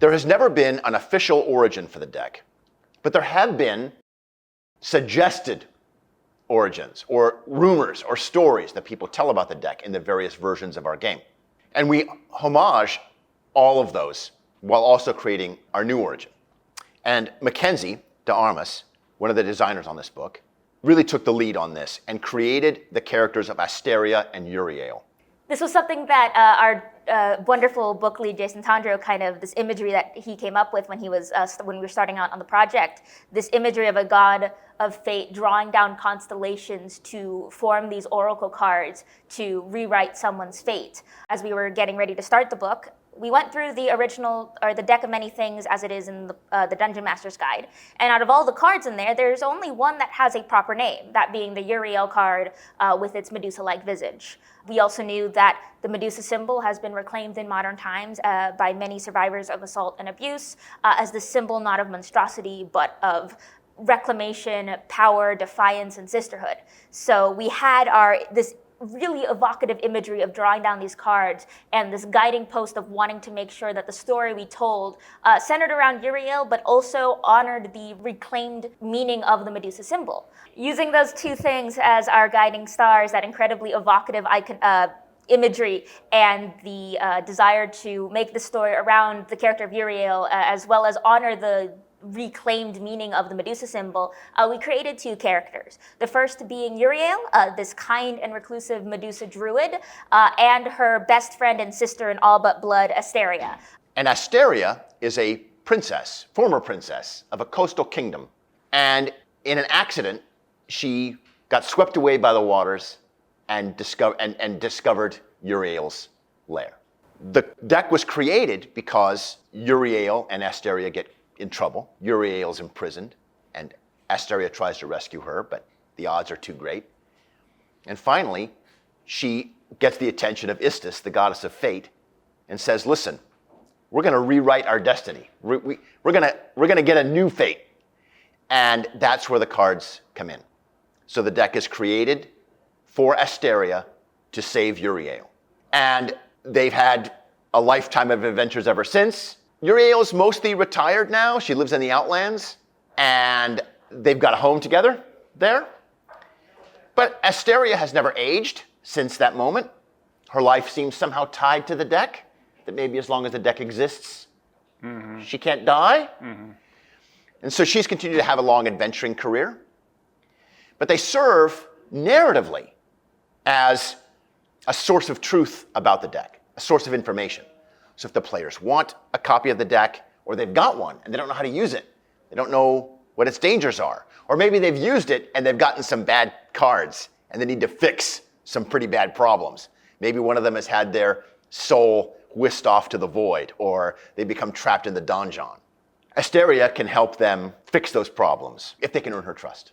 There has never been an official origin for the deck, but there have been suggested origins or rumors or stories that people tell about the deck in the various versions of our game. And we homage all of those while also creating our new origin. And Mackenzie de Armas, one of the designers on this book, really took the lead on this and created the characters of Asteria and Uriel. This was something that our wonderful book lead, Jason Tondro, this imagery that he came up with when we were starting out on the project, this imagery of a god of fate drawing down constellations to form these oracle cards to rewrite someone's fate. As we were getting ready to start the book, we went through the original, or the deck of many things as it is in the Dungeon Master's Guide. And out of all the cards in there, there's only one that has a proper name, that being the Uriel card with its Medusa-like visage. We also knew that the Medusa symbol has been reclaimed in modern times by many survivors of assault and abuse as the symbol not of monstrosity, but of reclamation, power, defiance, and sisterhood. So we had this really evocative imagery of drawing down these cards and this guiding post of wanting to make sure that the story we told centered around Uriel, but also honored the reclaimed meaning of the Medusa symbol. Using those two things as our guiding stars, that incredibly evocative imagery and the desire to make the story around the character of Uriel, as well as honor the reclaimed meaning of the Medusa symbol, we created two characters. The first being Uriel, this kind and reclusive Medusa druid, and her best friend and sister in all but blood, Asteria. And Asteria is a princess, former princess of a coastal kingdom. And in an accident, she got swept away by the waters and discovered Uriel's lair. The deck was created because Uriel and Asteria get in trouble. Uriel's imprisoned, and Asteria tries to rescue her, but the odds are too great. And finally, she gets the attention of Istis, the goddess of fate, and says, listen, we're going to rewrite our destiny. We're going to get a new fate. And that's where the cards come in. So the deck is created for Asteria to save Uriel. And they've had a lifetime of adventures ever since. Uriel's mostly retired now. She lives in the Outlands, and they've got a home together there. But Asteria has never aged since that moment. Her life seems somehow tied to the deck, that maybe as long as the deck exists, she can't die. And so she's continued to have a long adventuring career. But they serve narratively as a source of truth about the deck, a source of information. So if the players want a copy of the deck, or they've got one and they don't know how to use it, they don't know what its dangers are, or maybe they've used it and they've gotten some bad cards and they need to fix some pretty bad problems. Maybe one of them has had their soul whisked off to the void, or they become trapped in the donjon. Asteria can help them fix those problems if they can earn her trust.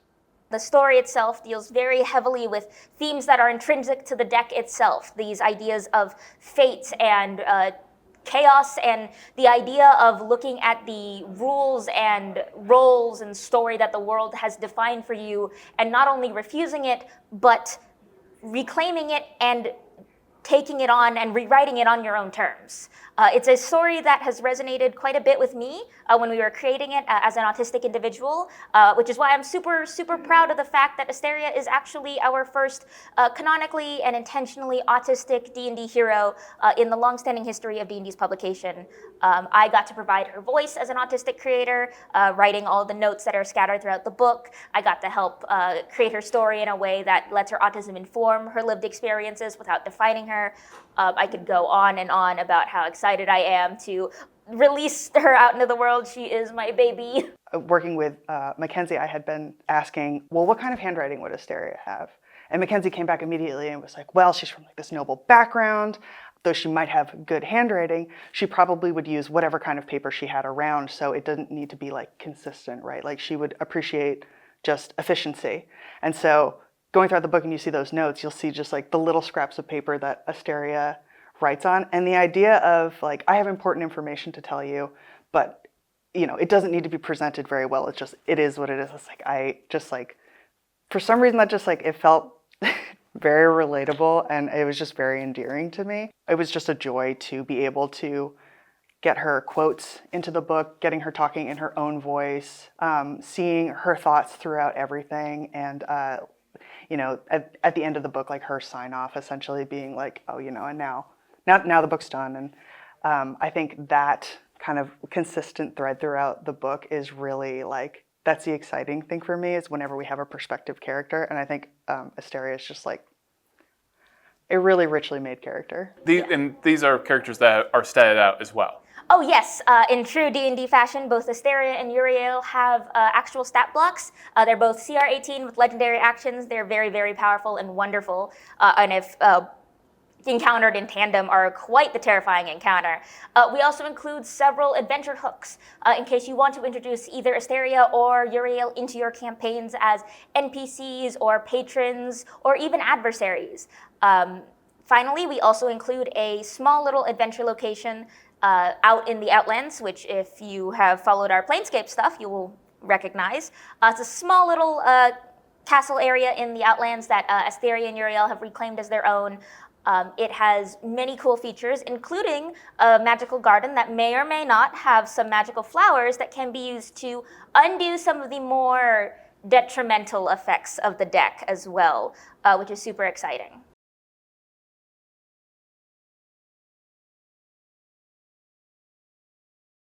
The story itself deals very heavily with themes that are intrinsic to the deck itself, these ideas of fate and chaos, and the idea of looking at the rules and roles and story that the world has defined for you, and not only refusing it, but reclaiming it and taking it on and rewriting it on your own terms. It's a story that has resonated quite a bit with me when we were creating it as an autistic individual, which is why I'm super, super proud of the fact that Asteria is actually our first canonically and intentionally autistic D&D hero in the longstanding history of D&D's publication. I got to provide her voice as an autistic creator, writing all the notes that are scattered throughout the book. I got to help create her story in a way that lets her autism inform her lived experiences without defining her. I could go on and on about how excited I am to release her out into the world. She is my baby. Working with Mackenzie, I had been asking, well, what kind of handwriting would Asteria have? And Mackenzie came back immediately and was like, well, she's from like this noble background. Though she might have good handwriting, she probably would use whatever kind of paper she had around, so it doesn't need to be like consistent, right? Like she would appreciate just efficiency. And so going throughout the book and you see those notes, you'll see just like the little scraps of paper that Asteria writes on. And the idea of like, I have important information to tell you, but it doesn't need to be presented very well. It's just, it is what it is. It's like, for some reason that just like, it felt very relatable, and it was just very endearing to me. It was just a joy to be able to get her quotes into the book, getting her talking in her own voice, seeing her thoughts throughout everything, and at the end of the book, like her sign off, essentially being like, oh, and now the book's done. And I think that kind of consistent thread throughout the book is really like, that's the exciting thing for me, is whenever we have a perspective character. And I think Asteria is just like a really richly made character. And these are characters that are statted out as well. Oh yes, in true D&D fashion, both Asteria and Uriel have actual stat blocks. They're both CR18 with legendary actions. They're very, very powerful and wonderful, and if encountered in tandem are quite the terrifying encounter. We also include several adventure hooks in case you want to introduce either Asteria or Uriel into your campaigns as NPCs or patrons or even adversaries. Finally, we also include a small little adventure location out in the Outlands, which if you have followed our Planescape stuff, you will recognize. It's a small little castle area in the Outlands that Asteria and Uriel have reclaimed as their own. It has many cool features, including a magical garden that may or may not have some magical flowers that can be used to undo some of the more detrimental effects of the deck as well, which is super exciting.